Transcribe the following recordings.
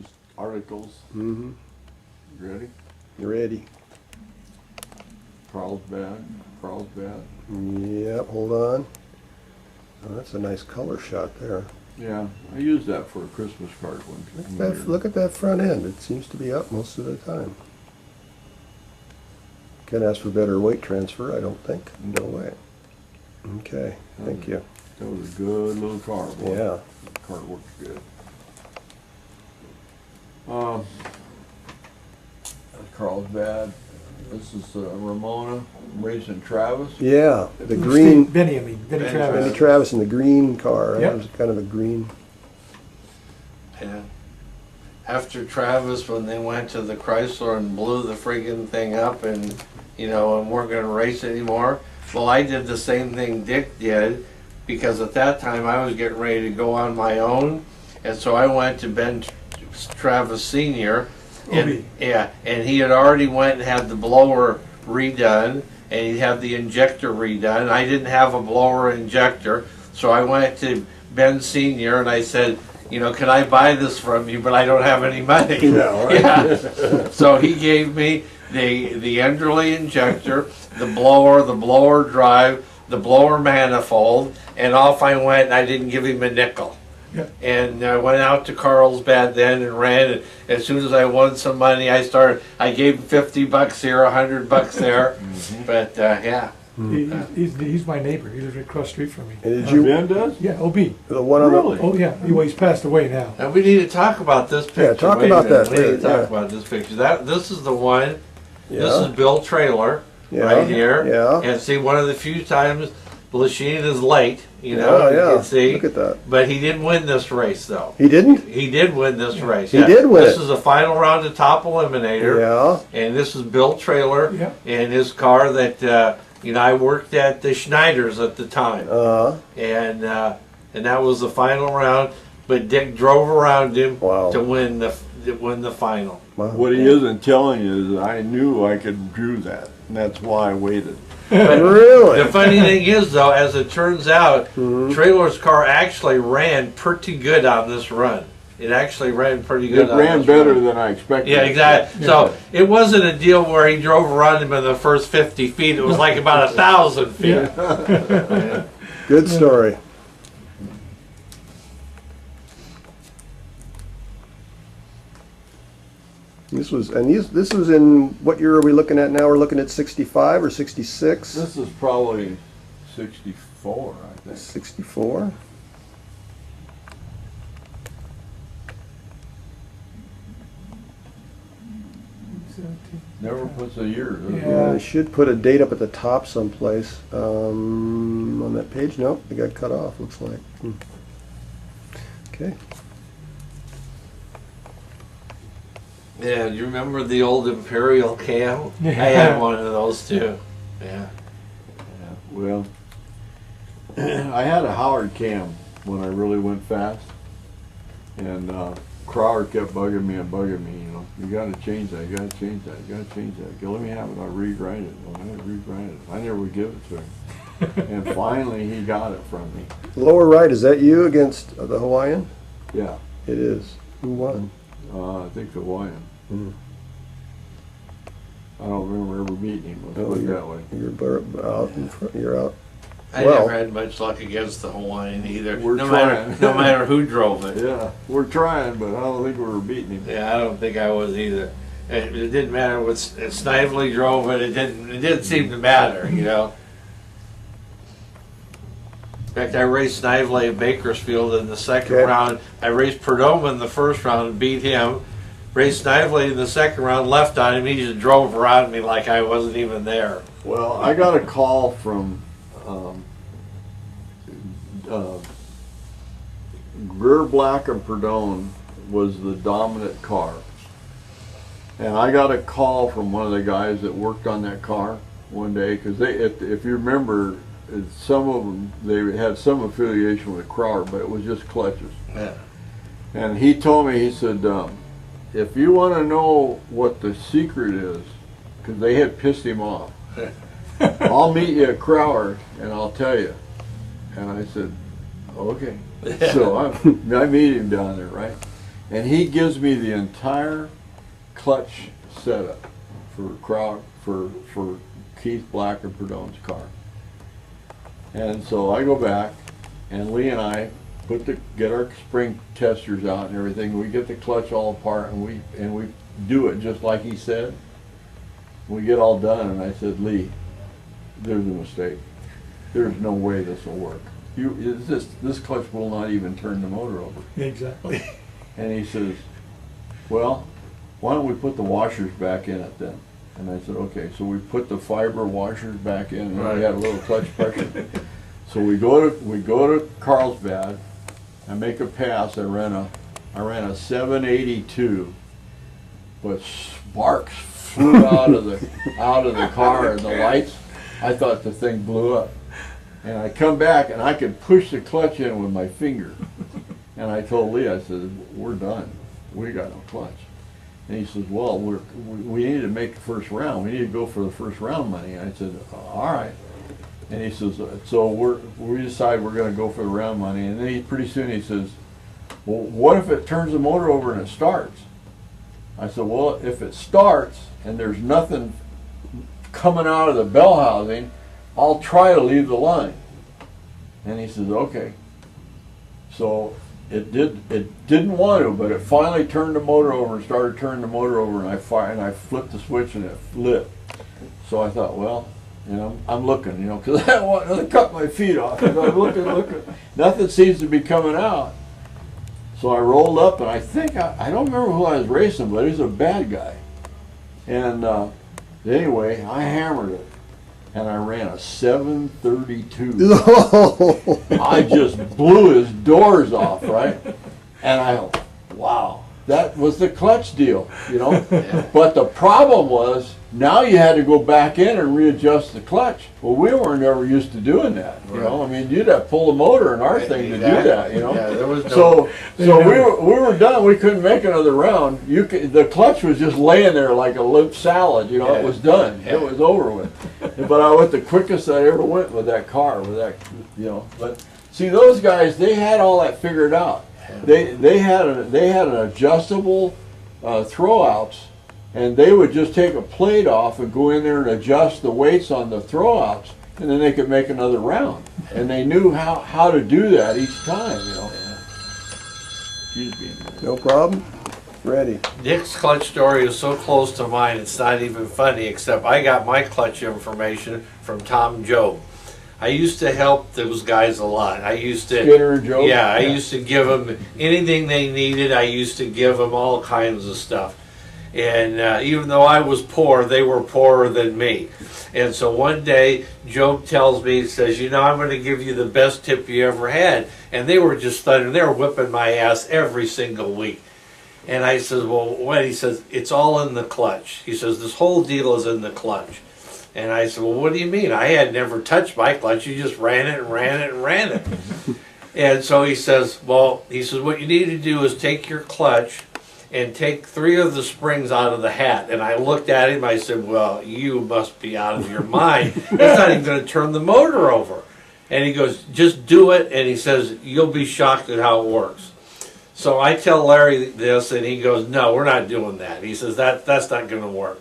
Just articles. Mm-hmm. You ready? You ready? Carlsbad. Carlsbad. Yep, hold on. Oh, that's a nice color shot there. Yeah, I used that for a Christmas card one year. Look at that front end. It seems to be up most of the time. Can't ask for better weight transfer, I don't think. No way. Okay, thank you. That was a good little car. Boy. Yeah. The car works good. Carlsbad. This is Ramona racing Travis. Yeah, the green. Benny Travis. Benny Travis in the green car. Yep. That was kind of a green. Yeah. After Travis, when they went to the Chrysler and blew the friggin' thing up and, you know, and weren't gonna race anymore, well, I did the same thing Dick did, because at that time I was getting ready to go on my own, and so I went to Ben Travis Sr. And, yeah, and he had already went and had the blower redone, and he had the injector redone. I didn't have a blower injector, so I went to Ben Sr. and I said, you know, can I buy this from you, but I don't have any money. Yeah, right. Yeah. So he gave me the Enderley injector, the blower drive, the blower manifold, and off I went, and I didn't give him a nickel. Yeah. And I went out to Carlsbad then and ran, and as soon as I won some money, I gave him $50 here, $100 there. But yeah. He's my neighbor. He lives right across the street from me. And did you? Ben does? Yeah, OB. The one on Really? Oh yeah, he's passed away now. And we need to talk about this picture. Yeah, talk Wait a about minute. that We need to later, talk yeah. about this picture. This is the one. Yeah. This is Bill Trailer Yeah. right here. Yeah. And see, one of the few times Lechien is late. You know, Oh, yeah. you can see. Look at that. But he didn't win this race, though. He didn't? He did win this race. He did win This it. is the final round of Top Eliminator. Yeah. And this is Bill Trailer Yeah. and his car that you know, I worked at the Schneider's at the time, and that was the final round. But Dick drove around him Wow. to win the final. Wow. What he isn't telling you is that I knew I could do that, and that's why I waited. But Really? the funny thing is, though, as it turns out, Trailer's car actually ran pretty good on this run. It actually ran pretty good. It ran better than I expected. Yeah, exactly. So it wasn't a deal where he drove around him in the first 50 feet. It was like about 1,000 feet. Yeah. Good story. This was in what year are we looking at now? We're looking at 65 or 66? This is probably 64, I think. 64. Never puts a year, does it? Yeah. They should put a date up at the top someplace. On that page? Nope, they got cut off, looks like. Okay. Yeah, do you remember the old Imperial cam? Yeah. I had one of those too. Yeah. Well, I had a Howard cam when I really went fast, and Crowder kept bugging me, you know, you got to change that, you got to change that, you got to change that. Go, let me have it, I'll rewrite it. Well, I rewrite it. I never would give it to him. And finally, he got it from me. Lower right, is that you against the Hawaiian? Yeah, It is. Who won? I think the Hawaiian. Mm. I don't remember ever beating him, let's put it that way. You're out in front. You're out. I Well- never had much luck against the Hawaiian either. We're no trying. no matter who drove it. Yeah, we're trying, but I don't think we were beating him. Yeah, I don't think I was either. It didn't matter what Snively drove it. It didn't seem to matter, you know. In fact, I raced Snively at Bakersfield in the second Okay. round. I raced Perdomo in the first round and beat him. Raced Snively in the second round, left on him. He just drove around me like I wasn't even there. Well, I got a call from Greer Black and Perdone was the dominant car. And I got a call from one of the guys that worked on that car one day, because if you remember, some of them, they had some affiliation with Crowder, but it was just clutches. Yeah. And he told me, he said, if you want to know what the secret is, because they had pissed him off, I'll meet you at Crowder and I'll tell you. And I said, okay. So I meet him down there, right? And he gives me the entire clutch setup for Keith Black and Perdone's car. And so I go back, and Lee and I get our spring testers out and everything. We get the clutch all apart, and we do it just like he said. We get all done, and I said, Lee, there's a mistake. There's no way this will work. This clutch will not even turn the motor over. Exactly. And he says, well, why don't we put the washers back in it then? And I said, okay. So we put the fiber washers back in, and we had a little clutch pressure. So we go to Carlsbad. I make a pass. I ran a 782, but sparks flew out of the car and the lights. I thought the thing blew up. And I come back, and I could push the clutch in with my finger. And I told Lee, I said, we're done. We got no clutch. And he says, well, we need to make the first round. We need to go for the first round money. And I said, all right. And he says, so we decide we're going to go for the round money. And then pretty soon he says, well, what if it turns the motor over and it starts? I said, well, if it starts and there's nothing coming out of the bell housing, I'll try to leave the line. And he says, okay. So it didn't want to, but it finally turned the motor over and started turning the motor over, and I flipped the switch and it lit. So I thought, well, you know, I'm looking, you know, because I don't want to cut my feet off. And I'm looking. Nothing seems to be coming out. So I rolled up, and I think, I don't remember who I was racing, but he was a bad guy. And anyway, I hammered it. And I ran a 732. I just blew his doors off, right? And I go, wow, that was the clutch deal, you know? But the problem was, now you had to go back in and readjust the clutch. Well, we weren't ever used to doing that, you know? I mean, you'd have to pull the motor in our thing to do that, you know? Yeah, there was no, so we were done. We couldn't make another round. The clutch was just laying there like a limp salad, you know? It was done. It was over with. But I went the quickest I ever went with that car, you know. But see, those guys, they had all that figured out. They had an adjustable throwouts, and they would just take a plate off and go in there and adjust the weights on the throwouts, and then they could make another round. And they knew how to do that each time, you know. Excuse me. No problem. Ready. Nick's clutch story is so close to mine, it's not even funny, except I got my clutch information from Tom Joe. I used to help those guys a lot. I used to, Skinner and Joe? Yeah, I used to give them anything they needed. I used to give them all kinds of stuff. And even though I was poor, they were poorer than me. And so one day, Joe tells me, he says, you know, I'm going to give you the best tip you ever had. And they were just thundering. They were whipping my ass every single week. And I said, well, what? He says, it's all in the clutch. He says, this whole deal is in the clutch. And I said, well, what do you mean? I had never touched my clutch. You just ran it and ran it and ran it. And so he says, well, what you need to do is take your clutch and take 3 of the springs out of the hat. And I looked at him, I said, well, you must be out of your mind. That's not even going to turn the motor over. And he goes, just do it. And he says, you'll be shocked at how it works. So I tell Larry this, and he goes, no, we're not doing that. He says, that's not going to work.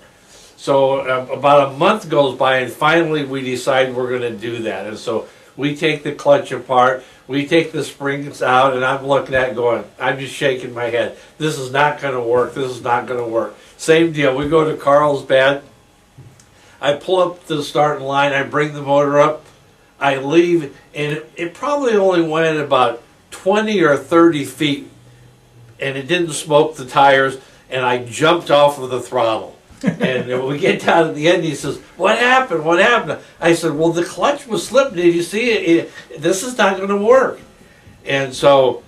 So about a month goes by, and finally we decide we're going to do that. And so we take the clutch apart, we take the springs out, and I'm looking at it going, I'm just shaking my head. This is not going to work. This is not going to work. Same deal. We go to Carlsbad. I pull up to the starting line. I bring the motor up. I leave, and it probably only went about 20 or 30 feet, and it didn't smoke the tires, and I jumped off of the throttle. And when we get down at the end, he says, what happened? What happened? I said, well, the clutch was slipping. Did you see it? This is not going to work. And so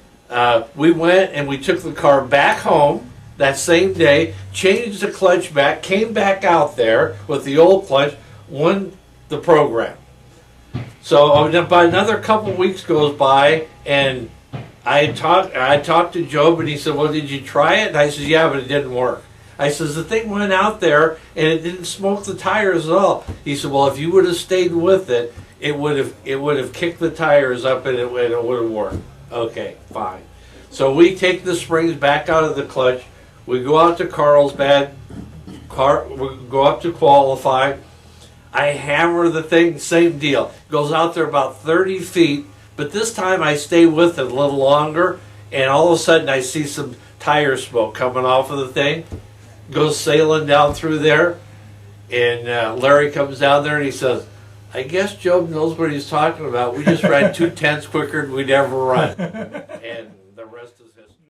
we went and we took the car back home that same day, changed the clutch back, came back out there with the old clutch, won the program. So about another couple weeks goes by, and I talked to Joe, and he said, well, did you try it? And I said, yeah, but it didn't work. I says, the thing went out there, and it didn't smoke the tires at all. He said, well, if you would have stayed with it, it would have kicked the tires up, and it would have worked. Okay, fine. So we take the springs back out of the clutch. We go out to Carlsbad. We go up to qualify. I hammer the thing, same deal. Goes out there about 30 feet, but this time I stay with it a little longer, and all of a sudden I see some tire smoke coming off of the thing. Goes sailing down through there, and Larry comes down there and he says, I guess Joe knows what he's talking about. We just ran 2/10 quicker than we'd ever run. And